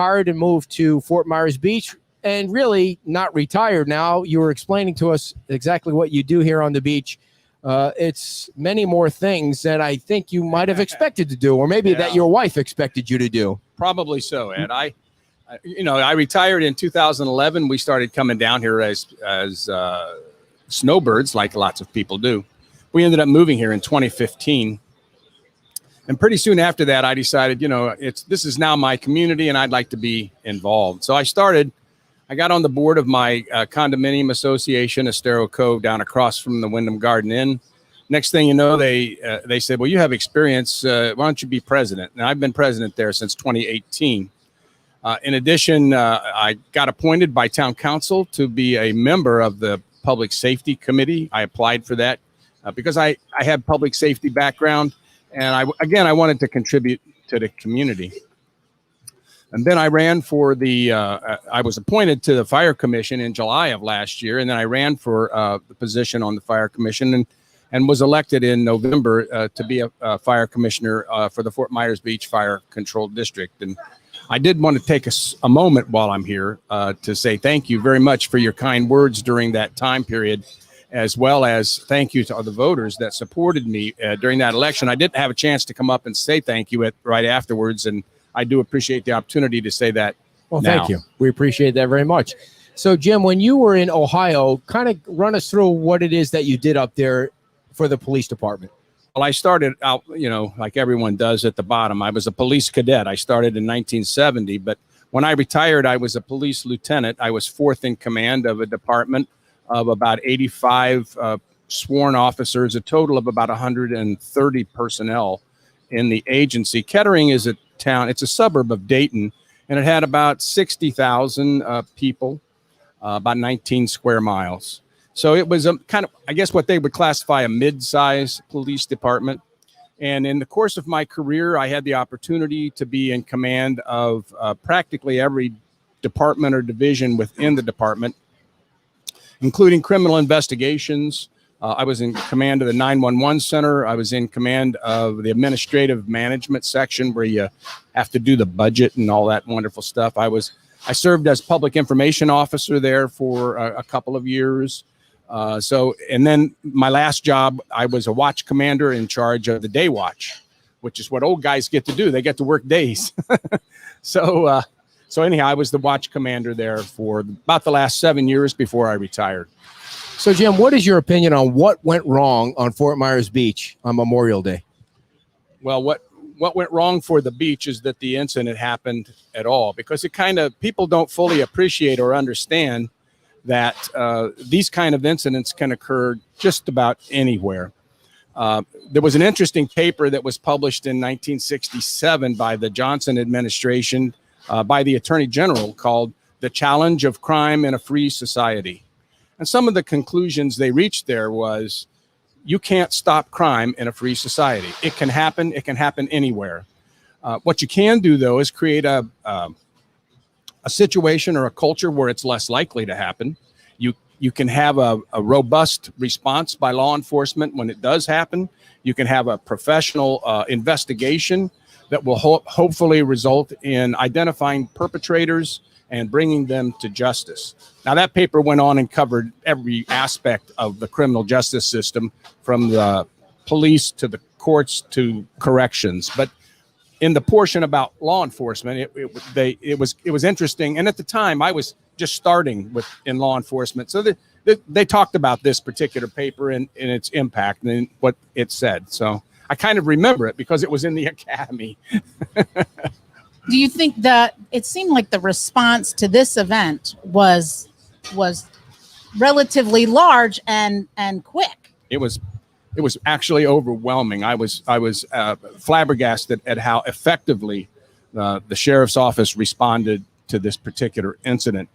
Retired and moved to Fort Myers Beach, and really not retired now. You were explaining to us exactly what you do here on the beach. It's many more things that I think you might have expected to do, or maybe that your wife expected you to do. Probably so, Ed. I retired in 2011. We started coming down here as snowbirds, like lots of people do. We ended up moving here in 2015. And pretty soon after that, I decided, this is now my community and I'd like to be involved. So I got on the board of my condominium association, Estero Cove, down across from the Wyndham Garden Inn. Next thing you know, they said, well, you have experience. Why don't you be president? And I've been president there since 2018. In addition, I got appointed by town council to be a member of the public safety committee. I applied for that because I have public safety background. And I wanted to contribute to the community. And then I ran for I was appointed to the fire commission in July of last year. And then I ran for the position on the fire commission and was elected in November to be a fire commissioner for the Fort Myers Beach Fire Control District. And I did want to take a moment while I'm here to say thank you very much for your kind words during that time period, as well as thank you to all the voters that supported me during that election. I didn't have a chance to come up and say thank you right afterwards, and I do appreciate the opportunity to say that. Well, thank you. We appreciate that very much. So, Jim, when you were in Ohio, kind of run us through what it is that you did up there for the police department. Well, I started out, like everyone does at the bottom. I was a police cadet. I started in 1970, but when I retired, I was a police lieutenant. I was fourth in command of a department of about 85 sworn officers, a total of about 130 personnel in the agency. Kettering is a town, it's a suburb of Dayton, and it had about 60,000 people, about 19 square miles. So it was a kind of, I guess, what they would classify a mid-size police department. And in the course of my career, I had the opportunity to be in command of practically every department or division within the department, including criminal investigations. I was in command of the 911 center. I was in command of the administrative management section where you have to do the budget and all that wonderful stuff. I served as public information officer there for a couple of years. And then my last job, I was a watch commander in charge of the day watch, which is what old guys get to do. They get to work days. So anyhow, I was the watch commander there for about the last 7 years before I retired. So, Jim, what is your opinion on what went wrong on Fort Myers Beach on Memorial Day? Well, what went wrong for the beach is that the incident happened at all, because people don't fully appreciate or understand that these kind of incidents can occur just about anywhere. There was an interesting paper that was published in 1967 by the Johnson administration by the Attorney General called The Challenge of Crime in a Free Society. And some of the conclusions they reached there was, you can't stop crime in a free society. It can happen anywhere. What you can do, though, is create a situation or a culture where it's less likely to happen. You can have a robust response by law enforcement when it does happen. You can have a professional investigation that will hopefully result in identifying perpetrators and bringing them to justice. Now, that paper went on and covered every aspect of the criminal justice system, from the police to the courts to corrections. But in the portion about law enforcement, it was interesting. And at the time, I was just starting in law enforcement. So they talked about this particular paper and its impact and what it said. So I kind of remember it because it was in the academy. Do you think that it seemed like the response to this event was relatively large and quick? It was actually overwhelming. I was flabbergasted at how effectively the sheriff's office responded to this particular incident.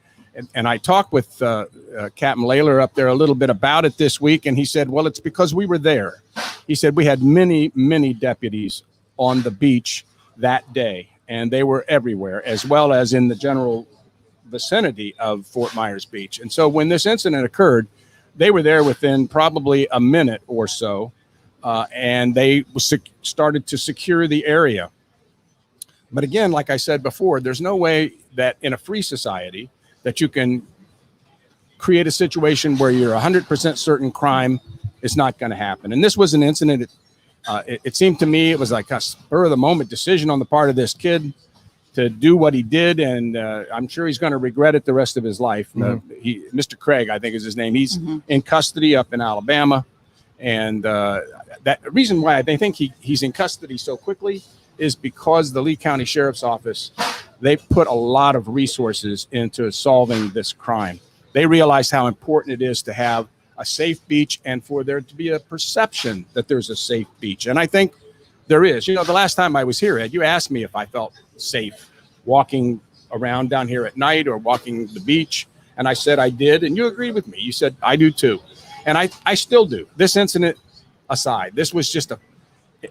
And I talked with Captain Layler up there a little bit about it this week, and he said, well, it's because we were there. He said we had many, many deputies on the beach that day, and they were everywhere, as well as in the general vicinity of Fort Myers Beach. And so when this incident occurred, they were there within probably a minute or so, and they started to secure the area. But again, like I said before, there's no way that in a free society that you can create a situation where you're 100% certain crime is not going to happen. And this was an incident. It seemed to me it was like a spur of the moment decision on the part of this kid to do what he did. And I'm sure he's going to regret it the rest of his life. Mr. Craig, I think is his name. He's in custody up in Alabama. And that reason why I think he's in custody so quickly is because the Lee County Sheriff's Office, they put a lot of resources into solving this crime. They realized how important it is to have a safe beach and for there to be a perception that there's a safe beach. And I think there is. You know, the last time I was here, Ed, you asked me if I felt safe walking around down here at night or walking the beach. And I said I did. And you agreed with me. You said, I do too. And I still do. This incident aside, this was just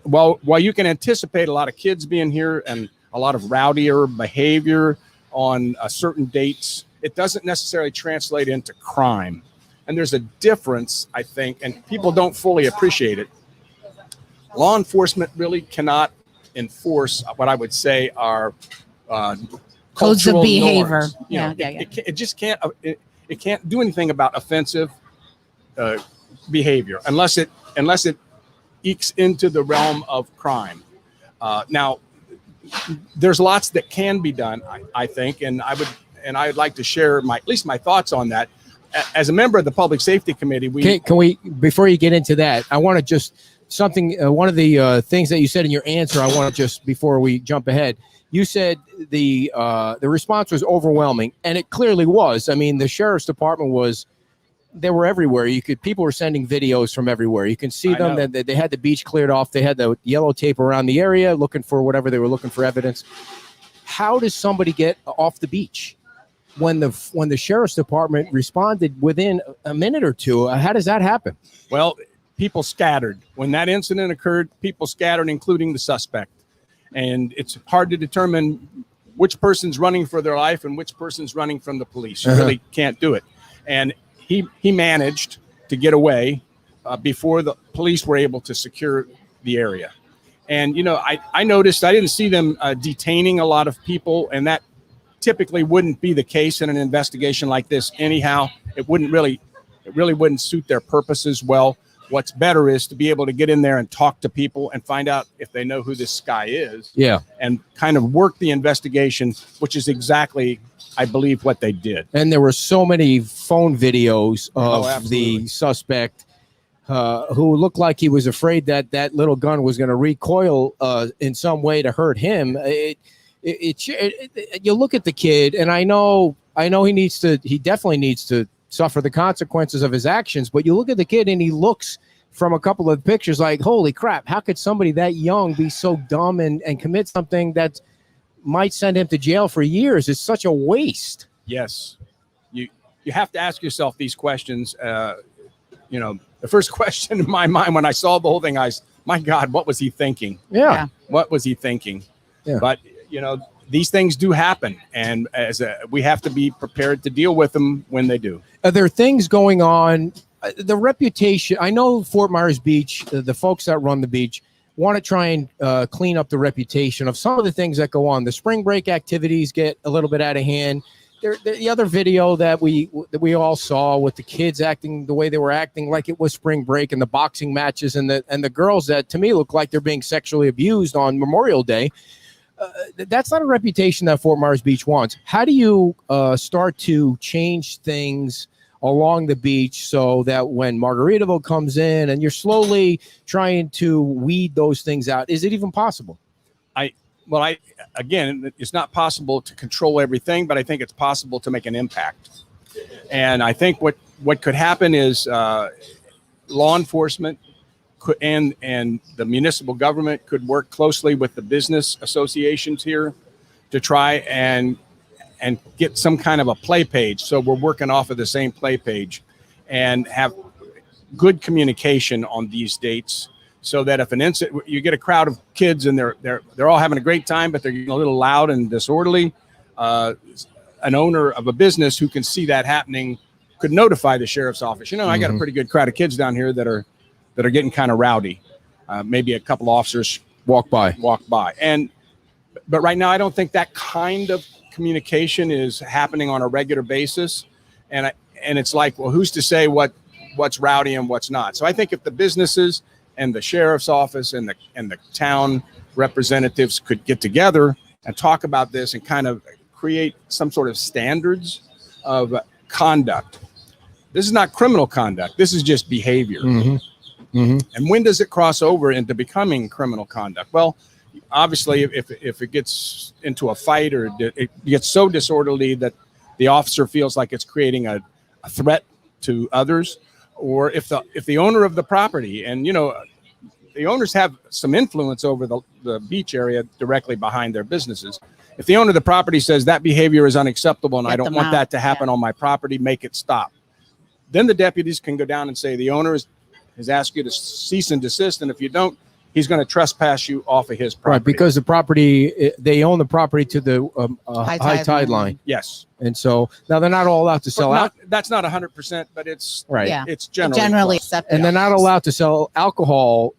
while you can anticipate a lot of kids being here and a lot of rowdier behavior on certain dates, it doesn't necessarily translate into crime. And there's a difference, I think, and people don't fully appreciate it. Law enforcement really cannot enforce what I would say are codes of behavior. Norms. It just can't. It can't do anything about offensive behavior unless it ekes into the realm of crime. Now, there's lots that can be done, I think, and I'd like to share at least my thoughts on that. As a member of the Public Safety Committee, can we before you get into that, I want to just something. One of the things that you said in your answer, I want to just before we jump ahead. You said the response was overwhelming, and it clearly was. I mean, the sheriff's department they were everywhere. People were sending videos from everywhere. You can see them. That they had the beach cleared off. They had the yellow tape around the area, looking for whatever they were looking for evidence. How does somebody get off the beach when the sheriff's department responded within a minute or two? How does that happen? Well, people scattered. When that incident occurred, people scattered, including the suspect. And it's hard to determine which person's running for their life and which person's running from the police. You really can't do it. And he managed to get away before the police were able to secure the area. And, you know, I noticed I didn't see them detaining a lot of people, and that typically wouldn't be the case in an investigation like this anyhow. It really wouldn't suit their purposes well. What's better is to be able to get in there and talk to people and find out if they know who this guy is. Yeah. And kind of work the investigation, which is exactly, I believe, what they did. And there were so many phone videos of the suspect who looked like he was afraid that little gun was going to recoil in some way to hurt him. You look at the kid, and I know he definitely needs to suffer the consequences of his actions, but you look at the kid and he looks from a couple of pictures like, holy crap, how could somebody that young be so dumb and commit something that might send him to jail for years? It's such a waste. Yes. You have to ask yourself these questions. You know, the first question in my mind when I saw the whole thing, my God, what was he thinking? Yeah. What was he thinking? Yeah. But, you know, these things do happen, and we have to be prepared to deal with them when they do. Are there things going on? The reputation, I know Fort Myers Beach, the folks that run the beach want to try and clean up the reputation of some of the things that go on. The spring break activities get a little bit out of hand. The other video that we all saw with the kids acting the way they were acting like it was spring break, and the boxing matches and the girls that to me look like they're being sexually abused on Memorial Day. That's not a reputation that Fort Myers Beach wants. How do you start to change things along the beach so that when Margaritaville comes in and you're slowly trying to weed those things out, is it even possible? Again, it's not possible to control everything, but I think it's possible to make an impact. And I think what could happen is law enforcement and the municipal government could work closely with the business associations here to try and get some kind of a play page. So we're working off of the same play page and have good communication on these dates, so that if an incident, you get a crowd of kids and they're all having a great time, but they're getting a little loud and disorderly, an owner of a business who can see that happening could notify the sheriff's office. You know, I got a pretty good crowd of kids down here that are getting kind of rowdy. Maybe a couple officers walk by. And but right now I don't think that kind of communication is happening on a regular basis, and it's like, well, who's to say what's rowdy and what's not? So I think if the businesses and the sheriff's office and the town representatives could get together and talk about this and kind of create some sort of standards of conduct. This is not criminal conduct. This is just behavior. Mm-hmm. Mm-hmm. And when does it cross over into becoming criminal conduct? Well, obviously, if it gets into a fight or it gets so disorderly that the officer feels like it's creating a threat to others, or if the owner of the property, and the owners have some influence over the beach area directly behind their businesses. If the owner of the property says that behavior is unacceptable and I don't want that to happen on my property, make it stop. Then the deputies can go down and say the owner has asked you to cease and desist, and if you don't, he's going to trespass you off of his property. Right, because the property, they own the property to the high tide line. Yes. And so now they're not all allowed to sell out. That's not 100%, but it's Right. Yeah. It's generally accepted. And they're not allowed to sell alcohol.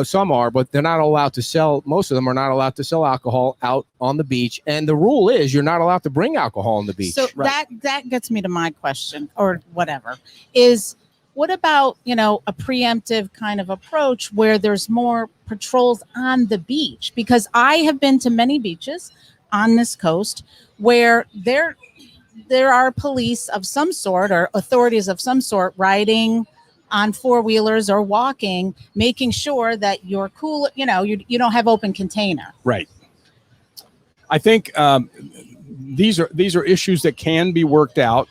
Some are, but they're not allowed to sell. Most of them are not allowed to sell alcohol out on the beach. And the rule is you're not allowed to bring alcohol on the beach. So that gets me to my question, or whatever, is what about, a preemptive kind of approach where there's more patrols on the beach? Because I have been to many beaches on this coast where there are police of some sort or authorities of some sort riding on four-wheelers or walking, making sure that you're cool, you don't have open container. Right. I think these are issues that can be worked out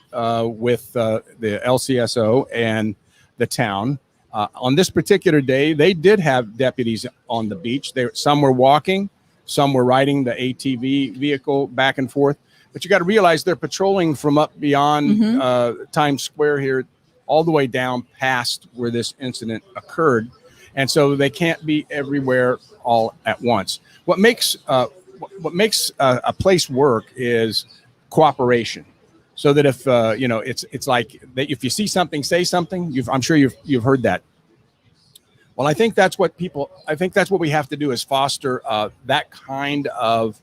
with the LCSO and the town. On this particular day, they did have deputies on the beach. Some were walking, some were riding the ATV vehicle back and forth. But you got to realize they're patrolling from up beyond Times Square here, all the way down past where this incident occurred, and so they can't be everywhere all at once. What makes a place work is cooperation, so that if it's like if you see something, say something. I'm sure you've heard that. Well, I think that's what we have to do is foster that kind of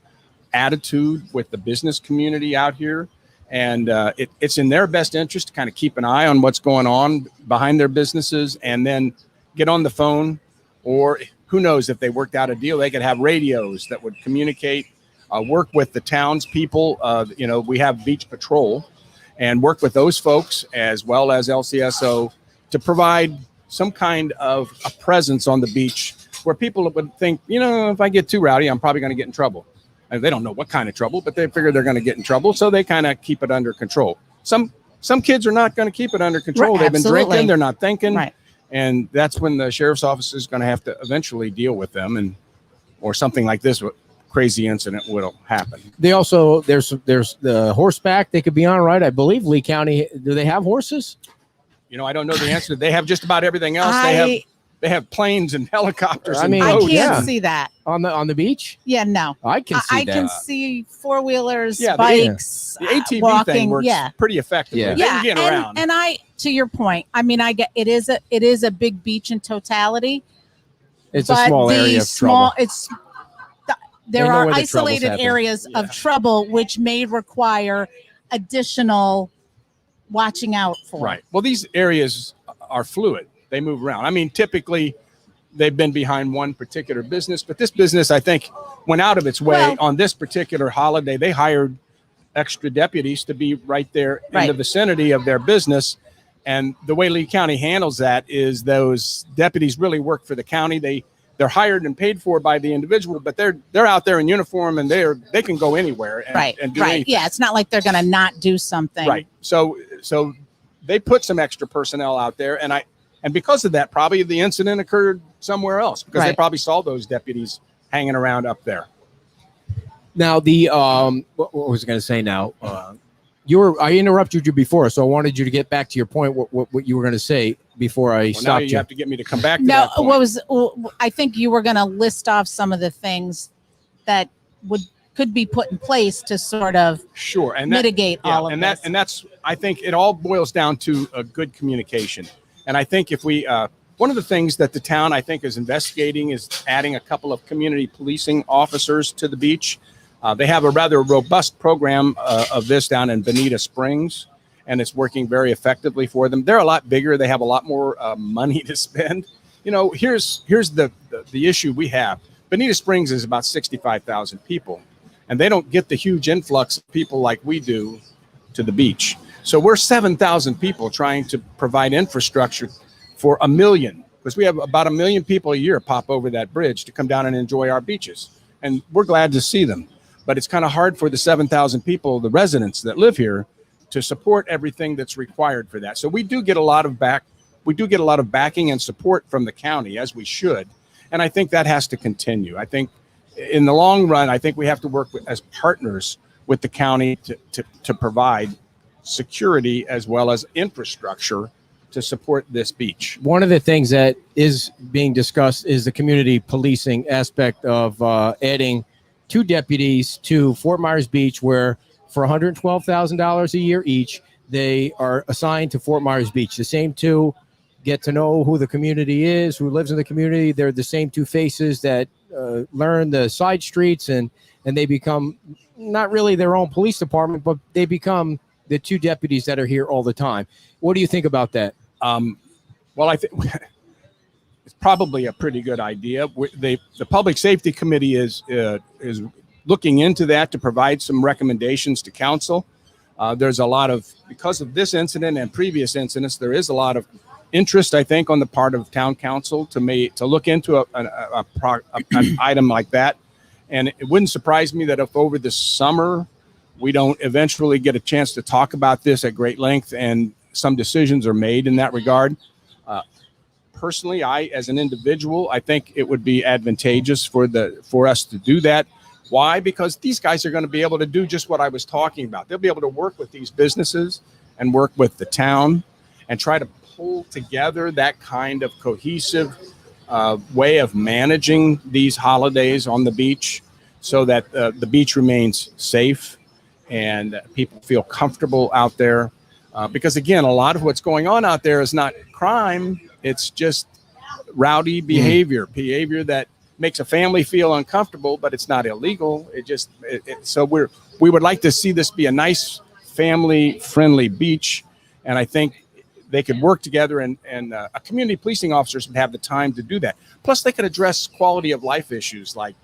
attitude with the business community out here. And it's in their best interest to kind of keep an eye on what's going on behind their businesses, and then get on the phone, or who knows, if they worked out a deal, they could have radios that would communicate, work with the townspeople. We have beach patrol, and work with those folks as well as LCSO to provide some kind of a presence on the beach where people would think, if I get too rowdy, I'm probably going to get in trouble. And they don't know what kind of trouble, but they figure they're going to get in trouble, so they kind of keep it under control. Some kids are not going to keep it under control. They've been drinking, they're not thinking, right. And that's when the sheriff's office is going to have to eventually deal with them, or something like this crazy incident will happen. They also there's the horseback they could be on, right? I believe Lee County. Do they have horses? I don't know the answer. They have just about everything else. They have planes and helicopters. I boats. can't see that on the beach. Yeah, no, I can see I that. can see four-wheelers, Yeah, bikes, the ATV walking, thing works pretty effectively. Yeah. They can get around. And to your point, I get it is a big beach in totality. It's a small area of trouble. There are isolated areas of trouble which may require additional watching out for. Right. Well, these areas are fluid. They move around. Typically they've been behind one particular business, but this business, I think, went out of its way on this particular holiday. They hired extra deputies to be right there in the vicinity of their business. And the way Lee County handles that is those deputies really work for the county. They're hired and paid for by the individual, but they're out there in uniform, and they can go anywhere and do anything. Yeah, it's not like they're going to not do something. Right. So they put some extra personnel out there, and because of that, probably the incident occurred somewhere else, because they probably saw those deputies hanging around up there. Now, what was I going to say now? I interrupted you before, so I wanted you to get back to your point, what you were going to say before I stopped now you. You have to get me to come back to that point. I think you were going to list off some of the things that could be put in place to sort of mitigate all of this. And that's, I think it all boils down to a good communication. And I think if we one of the things that the town, I think, is investigating is adding a couple of community policing officers to the beach. They have a rather robust program of this down in Bonita Springs, and it's working very effectively for them. They're a lot bigger. They have a lot more money to spend. You know, here's the issue we have. Bonita Springs is about 65,000 people, and they don't get the huge influx of people like we do to the beach. So we're 7,000 people trying to provide infrastructure for 1 million, because we have about 1 million people a year pop over that bridge to come down and enjoy our beaches. And we're glad to see them. But it's kind of hard for the 7,000 people, the residents that live here, to support everything that's required for that. So we do get a lot of backing and support from the county, as we should. And I think that has to continue. I think in the long run, I think we have to work as partners with the county to provide security as well as infrastructure to support this beach. One of the things that is being discussed is the community policing aspect of adding 2 deputies to Fort Myers Beach, where for $112,000 a year each, they are assigned to Fort Myers Beach. The same 2 get to know who the community is, who lives in the community. They're the same 2 faces that learn the side streets, and they become not really their own police department, but they become the 2 deputies that are here all the time. What do you think about that? Well, I think it's probably a pretty good idea. The Public Safety Committee is looking into that to provide some recommendations to council. There's a lot of, because of this incident and previous incidents, there is a lot of interest, I think, on the part of town council to look into an item like that. And it wouldn't surprise me that if over the summer we don't eventually get a chance to talk about this at great length and some decisions are made in that regard. Personally, as an individual, I think it would be advantageous for us to do that. Why? Because these guys are going to be able to do just what I was talking about. They'll be able to work with these businesses and work with the town and try to pull together that kind of cohesive way of managing these holidays on the beach so that the beach remains safe and people feel comfortable out there. Because again, a lot of what's going on out there is not crime. It's just rowdy behavior that makes a family feel uncomfortable, but it's not illegal. So we would like to see this be a nice family friendly beach. And I think they could work together and a community policing officers would have the time to do that. Plus they could address quality of life issues like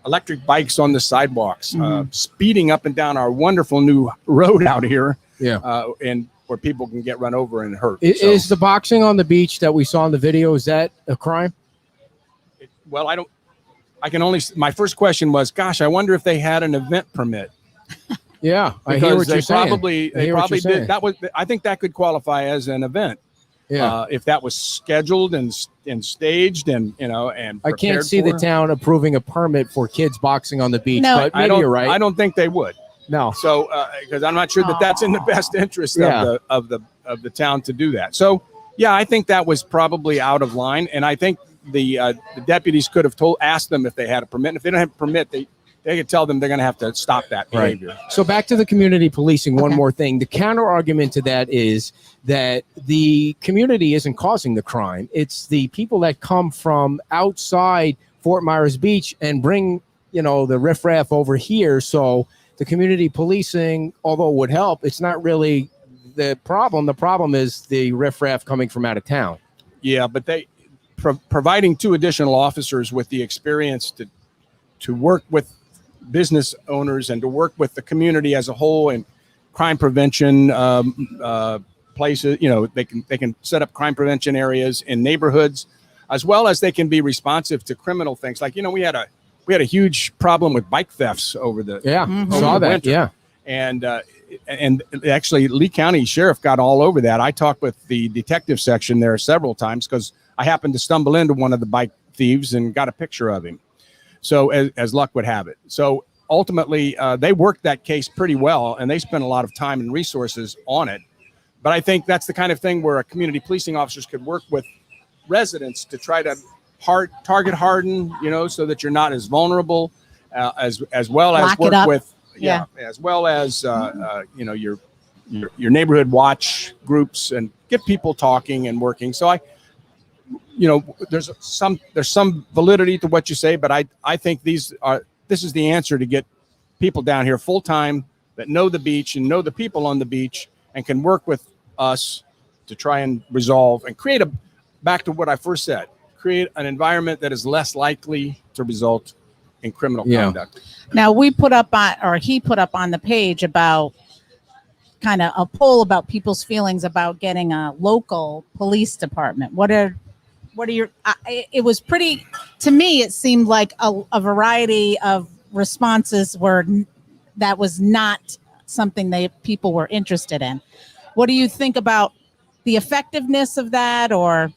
electric bikes on the sidewalks, speeding up and down our wonderful new road out here. And where people can get run over and hurt. Is the boxing on the beach that we saw in the video, is that a crime? My first question was, gosh, I wonder if they had an event permit. Yeah, I hear what you're saying. They probably did. I think that could qualify as an event. Yeah. If that was scheduled and staged and I can't see the town approving a permit for kids boxing on the beach, No, but maybe you're right. I don't think they would. No. So, because I'm not sure that that's in the best interest of the town to do that. So, yeah, I think that was probably out of line, and I think the deputies could have asked them if they had a permit. And if they don't have a permit, they could tell them they're going to have to stop that behavior. Right. So back to the community policing. One more thing. The counter argument to that is that the community isn't causing the crime. It's the people that come from outside Fort Myers Beach and bring the riffraff over here. So the community policing, although it would help, it's not really the problem. The problem is the riffraff coming from out of town. Yeah, but providing 2 additional officers with the experience to work with business owners and to work with the community as a whole and crime prevention places. They can set up crime prevention areas in neighborhoods, as well as they can be responsive to criminal things. Like we had a huge problem with bike thefts over the winter. Yeah. And actually Lee County Sheriff got all over that. I talked with the detective section there several times because I happened to stumble into one of the bike thieves and got a picture of him. So as luck would have it. So ultimately they worked that case pretty well and they spent a lot of time and resources on it. But I think that's the kind of thing where a community policing officers could work with residents to try to target harden, so that you're not as vulnerable, as well as work with, as well as your neighborhood watch groups and get people talking and working. So there's some validity to what you say, but I think this is the answer to get people down here full time that know the beach and know the people on the beach and can work with us to try and resolve and create back to what I first said, create an environment that is less likely to result in criminal conduct. Now he put up on the page about kind of a poll about people's feelings about getting a local police department. What are your, it was pretty, to me, it seemed like a variety of responses that was not something that people were interested in. What do you think about the effectiveness of that? Or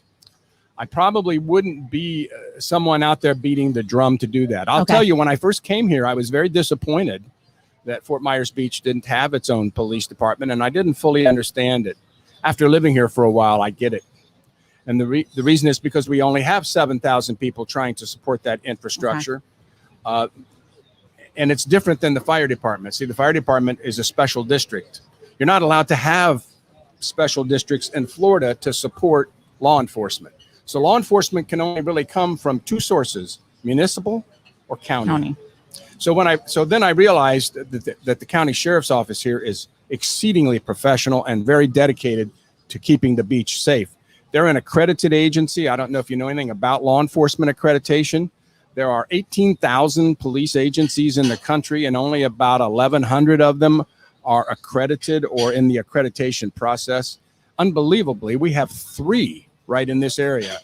I probably wouldn't be someone out there beating the drum to do that. I'll tell you, when I first came here, I was very disappointed that Fort Myers Beach didn't have its own police department, and I didn't fully understand it. After living here for a while, I get it. And the reason is because we only have 7,000 people trying to support that infrastructure. And it's different than the fire department. See, the fire department is a special district. You're not allowed to have special districts in Florida to support law enforcement. So law enforcement can only really come from two sources, municipal or county. So then I realized that the county sheriff's office here is exceedingly professional and very dedicated to keeping the beach safe. They're an accredited agency. I don't know if you know anything about law enforcement accreditation. There are 18,000 police agencies in the country, and only about 1,100 of them are accredited or in the accreditation process. Unbelievably, we have 3 right in this area.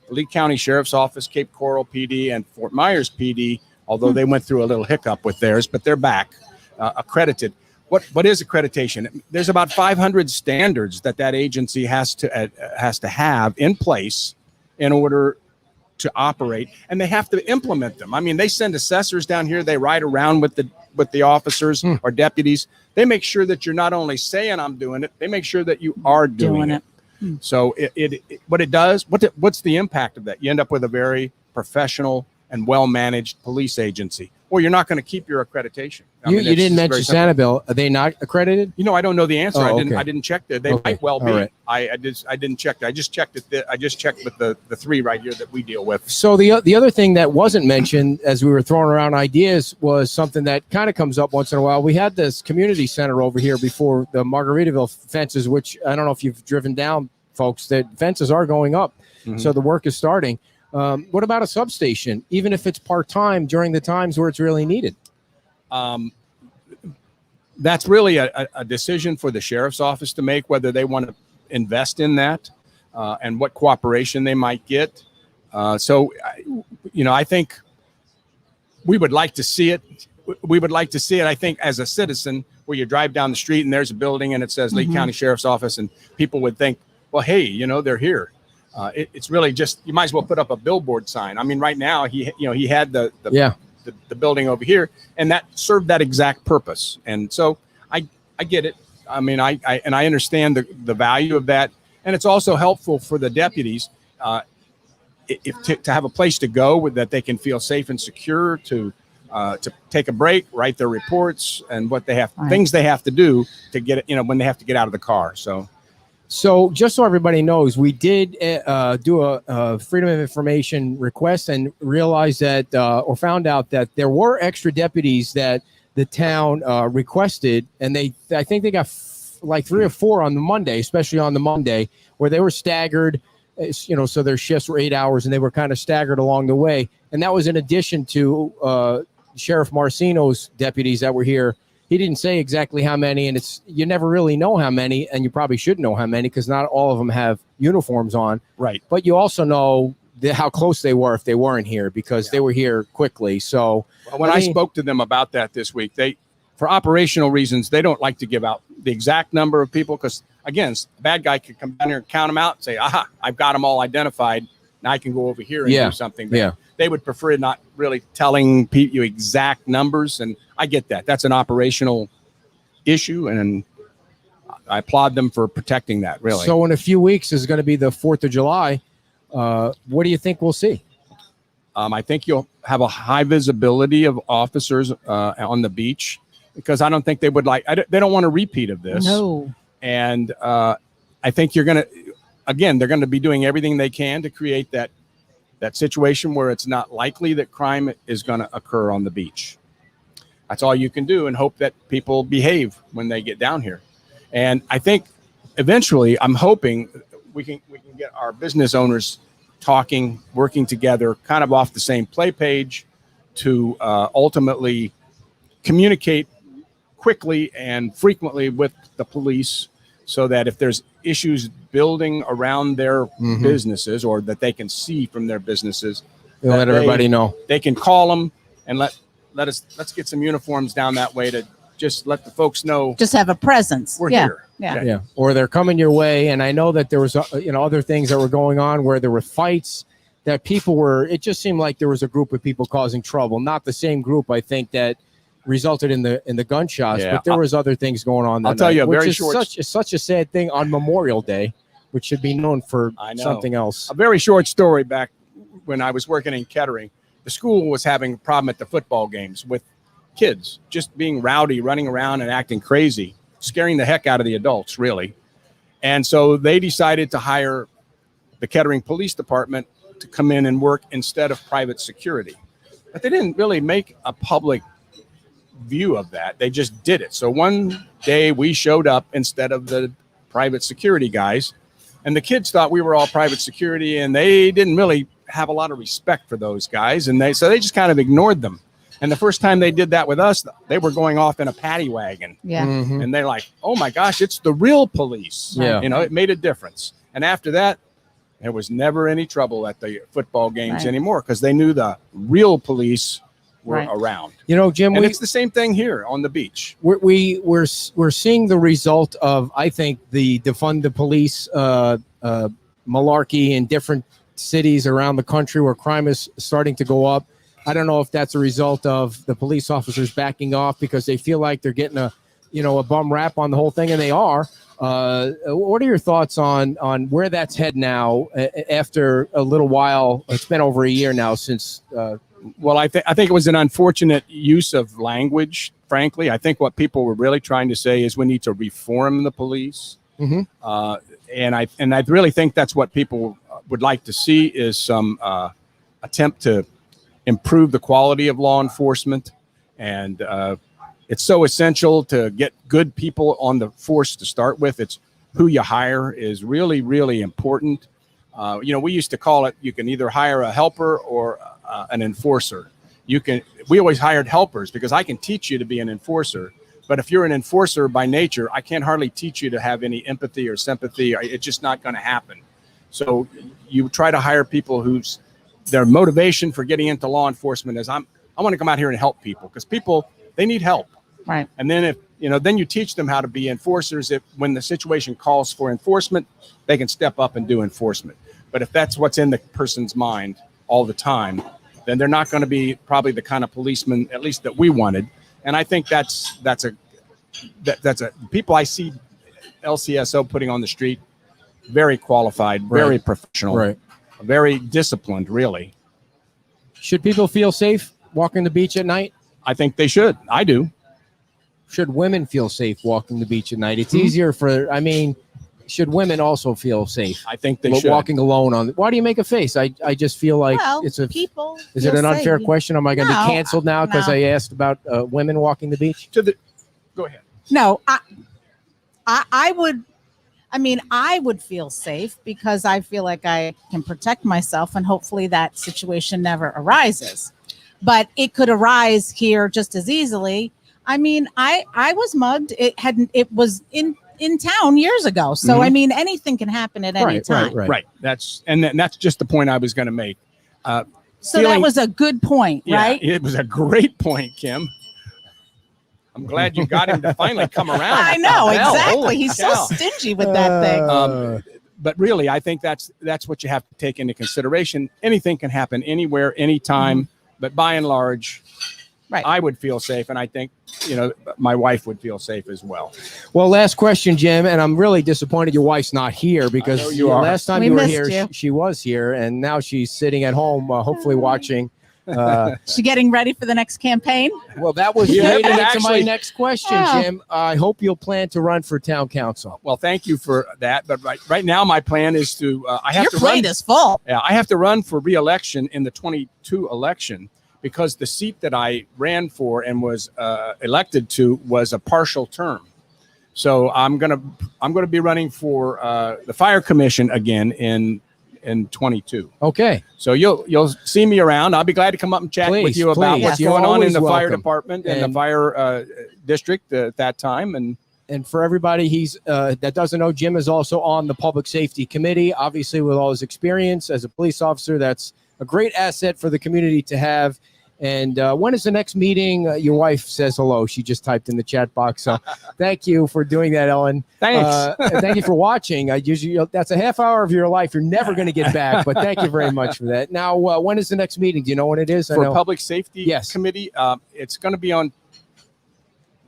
Lee County Sheriff's Office, Cape Coral PD, and Fort Myers PD, although they went through a little hiccup with theirs, but they're back, accredited. What is accreditation? There's about 500 standards that agency has to have in place in order to operate, and they have to implement them. I mean, they send assessors down here. They ride around with the officers or deputies. They make sure that you're not only saying I'm doing it, they make sure that you are doing it. So what's the impact of that? You end up with a very professional and well-managed police agency. Well, you're not going to keep your accreditation. You didn't mention Sanibel. Are they not accredited? I don't know the answer. Oh, I didn't check that. They might well be. Right. I didn't check that. I just checked it. I just checked with the 3 right here that we deal with. So the other thing that wasn't mentioned as we were throwing around ideas was something that kind of comes up once in a while. We had this community center over here before the Margaritaville fences, which I don't know if you've driven down, folks, that fences are going up. Mm-hmm. So the work is starting. What about a substation, even if it's part-time during the times where it's really needed? That's really a decision for the sheriff's office to make, whether they want to invest in that and what cooperation they might get. I think we would like to see it. I think, as a citizen, where you drive down the street and there's a building and it says Lee County Sheriff's Office, and people would think, well, hey, they're here. It's really just, you might as well put up a billboard sign. I mean, right now he had the building over here, and that served that exact purpose. And so I get it. I mean, I understand the value of that, and it's also helpful for the deputies to have a place to go that they can feel safe and secure to take a break, write their reports, and what they have things they have to do to get it. When they have to get out of the car. So just so everybody knows, we did do a Freedom of Information request and realized that or found out that there were extra deputies that the town requested. And I think they got like 3 or 4 on the Monday, especially on the Monday, where they were staggered, so their shifts were 8 hours and they were kind of staggered along the way. And that was in addition to Sheriff Marcino's deputies that were here. He didn't say exactly how many, and you never really know how many, and you probably should know how many because not all of them have uniforms on. Right. But you also know how close they were if they weren't here because they were here quickly. So when I spoke to them about that this week, for operational reasons, they don't like to give out the exact number of people because, again, a bad guy could come down here and count them out and say, aha, I've got them all identified. Now I can go over here and do something. But they would prefer not really telling you exact numbers, and I get that. That's an operational issue, and I applaud them for protecting that, really. So in a few weeks is going to be the 4th of July. What do you think we'll see? I think you'll have a high visibility of officers on the beach because I don't think they would they don't want a repeat of this. No. And I think you're going to, again, they're going to be doing everything they can to create that situation where it's not likely that crime is going to occur on the beach. That's all you can do, and hope that people behave when they get down here. And I think eventually, I'm hoping we can get our business owners talking, working together, kind of off the same play page to ultimately communicate quickly and frequently with the police, so that if there's issues building around their businesses, or that they can see from their businesses, You'll let everybody know. They can call them and let's get some uniforms down that way to just let the folks know. Just have a presence. We're here. Yeah. Or they're coming your way. And I know that there was, other things that were going on where there were fights that people were, it just seemed like there was a group of people causing trouble. Not the same group, I think, that resulted in the gunshots, but there was other things going on. I'll tell you a very such a sad thing on Memorial Day, which should be known for something else. A very short story. Back when I was working in Kettering, the school was having a problem at the football games with kids just being rowdy, running around and acting crazy, scaring the heck out of the adults, really. And so they decided to hire the Kettering Police Department to come in and work instead of private security. But they didn't really make a public view of that. They just did it. So one day we showed up instead of the private security guys, and the kids thought we were all private security, and they didn't really have a lot of respect for those guys, and they just kind of ignored them. And the first time they did that with us, they were going off in a paddy wagon. Yeah. And they're like, oh my gosh, it's the real police. Yeah. It made a difference. And after that, there was never any trouble at the football games anymore, because they knew the real police were around. Jim, and it's the same thing here on the beach. We're seeing the result of, I think, the defund the police malarkey in different cities around the country where crime is starting to go up. I don't know if that's a result of the police officers backing off because they feel like they're getting a bum rap on the whole thing, and they are. What are your thoughts on where that's head now after a little while? It's been over a year now since. Well, I think it was an unfortunate use of language, frankly. I think what people were really trying to say is we need to reform the police. And I really think that's what people would like to see, is some attempt to improve the quality of law enforcement. And it's so essential to get good people on the force to start with. It's who you hire is really, really important. We used to call it, you can either hire a helper or an enforcer. We always hired helpers because I can teach you to be an enforcer. But if you're an enforcer by nature, I can't hardly teach you to have any empathy or sympathy. It's just not going to happen. So you try to hire people whose their motivation for getting into law enforcement is I want to come out here and help people, because people, they need help. Right. And then then you teach them how to be enforcers. If when the situation calls for enforcement, they can step up and do enforcement. But if that's what's in the person's mind all the time, then they're not going to be probably the kind of policeman, at least that we wanted. And I think that's a people I see LCSO putting on the street, very qualified, very professional, very disciplined, really. Should people feel safe walking the beach at night? I think they should. I do. Should women feel safe walking the beach at night? It's easier should women also feel safe? I think they should. Walking alone why do you make a face? I just feel like people. Is it an unfair question? Am I going to be canceled now because I asked about women walking the beach? Go ahead. No, I would. I mean, I would feel safe because I feel like I can protect myself, and hopefully that situation never arises. But it could arise here just as easily. I mean, I was mugged. It was in town years ago. So I mean, anything can happen at any time. Right. That's just the point I was going to make. So that was a good point, right? It was a great point, Kim. I'm glad you got him to finally come around. I know, exactly. He's so stingy with that thing. But really, I think that's what you have to take into consideration. Anything can happen anywhere, anytime. But by and large, I would feel safe, and I think my wife would feel safe as well. Well, last question, Jim, and I'm really disappointed your wife's not here because last time you were here, she was here, and now she's sitting at home, hopefully watching She getting ready for the next campaign? Well, that was Yeah, leading and into my actually- next question, Oh. Jim. I hope you'll plan to run for town council. Well, thank you for that. But right now, my plan is to I have Your to run. plate is full. Yeah, I have to run for re-election in the 22 election because the seat that I ran for and was elected to was a partial term. So I'm gonna be running for the fire commission again in 22. Okay. So you'll see me around. I'll be glad to come up and chat with Please, you about please. what's You're going on in always the fire welcome. department and the And- fire district at that time. And for everybody that doesn't know, Jim is also on the public safety committee. Obviously, with all his experience as a police officer, that's a great asset for the community to have. And when is the next meeting? Your wife says hello. She just typed in the chat box. So thank you for doing that, Ellen. Thanks. And thank you for watching. That's a half hour of your life you're never going to get back. But thank you very much for that. Now, when is the next meeting? Do you know when it is? For public safety Yes. committee, it's going to be on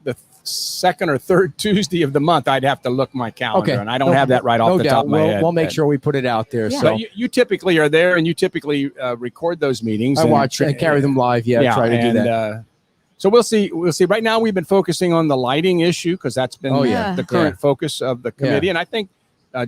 the second or third Tuesday of the month. I'd have to look my calendar, Okay. and I don't have that right off the top of my head. We'll make sure we put it out there. Yeah. So So you typically are there, and you typically record those meetings. I watch and carry them live. Yeah, try to do that. So we'll see. We'll see. Right now, we've been focusing on the lighting issue because that's been Oh, yeah. the current focus of the committee. And I think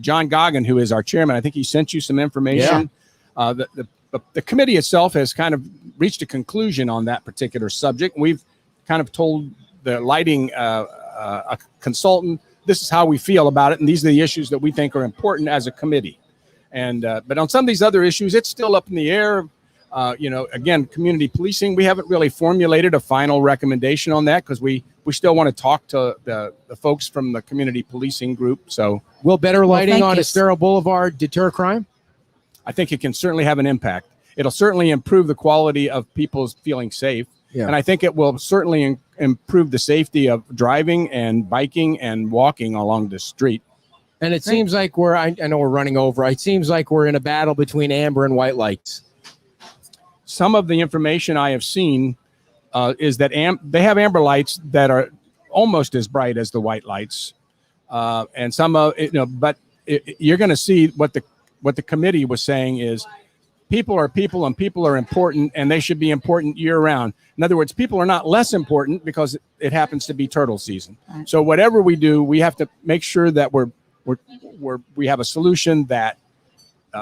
John Goggin, who is our chairman, I think he sent you some information. The committee itself has kind of reached a conclusion on that particular subject. We've kind of told the lighting a consultant, this is how we feel about it, and these are the issues that we think are important as a committee. And but on some of these other issues, it's still up in the air. Again, community policing, we haven't really formulated a final recommendation on that because we still want to talk to the folks from the community policing group. So will better lighting thank on you. Estero Boulevard deter crime? I think it can certainly have an impact. It'll certainly improve the quality of people's feeling safe. Yeah. And I think it will certainly improve the safety of driving and biking and walking along the street. And it seems like I know we're running over. It seems like we're in a battle between amber and white lights. Some of the information I have seen is that they have amber lights that are almost as bright as the white lights. And some of you're going to see what the committee was saying is people are people and people are important and they should be important year round. In other words, people are not less important because it happens to be turtle season. Right. So whatever we do, we have to make sure that we have a solution that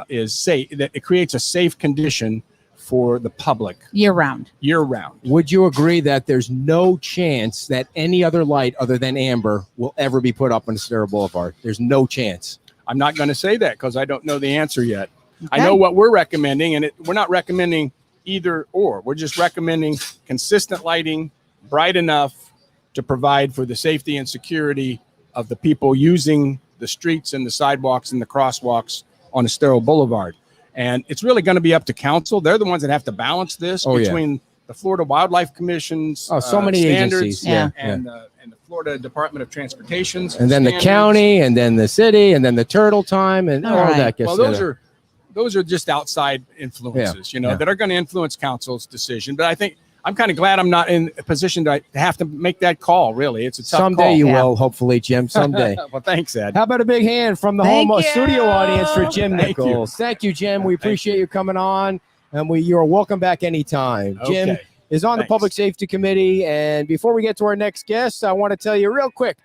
is safe, that it creates a safe condition for the public Year round. year round. Would you agree that there's no chance that any other light other than amber will ever be put up on Estero Boulevard? There's no chance. I'm not going to say that because I don't know the answer yet. I Okay. know what we're recommending, and we're not recommending either or. We're just recommending consistent lighting, bright enough to provide for the safety and security of the people using the streets and the sidewalks and the crosswalks on Estero Boulevard. And it's really going to be up to council. They're the ones that have to balance this between the Florida Wildlife Commission's so many standards agencies. Yeah. and the Florida Department of Transportation's And then the standards. county, and then the city, and then the turtle time, and all right. that gets Well, those are just outside influences, that are going to influence council's decision. But I think I'm kind of glad I'm not in a position to have to make that call. Really, it's a tough someday call. you Yeah. will, hopefully, Jim. Someday. Well, thanks, Ed. How about a big hand from the Thank home you. studio audience for Jim Thank you. Nichols? Thank you, Jim. We appreciate you coming on, and you're welcome back anytime. Jim Okay. is on the Thanks. Public Safety Committee, and before we get to our next guest, I want to tell you real quick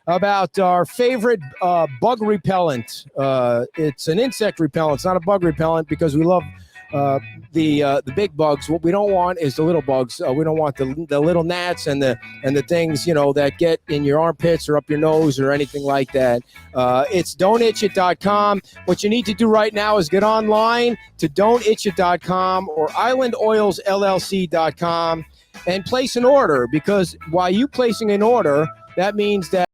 about our favorite bug repellent. It's an insect repellent. It's not a bug repellent because we love the big bugs. What we don't want is the little bugs. We don't want the little gnats and the things that get in your armpits or up your nose or anything like that. It's don'titchit.com. What you need to do right now is get online to don'titchit.com or islandoilsllc.com and place an order, because while you placing an order, that means that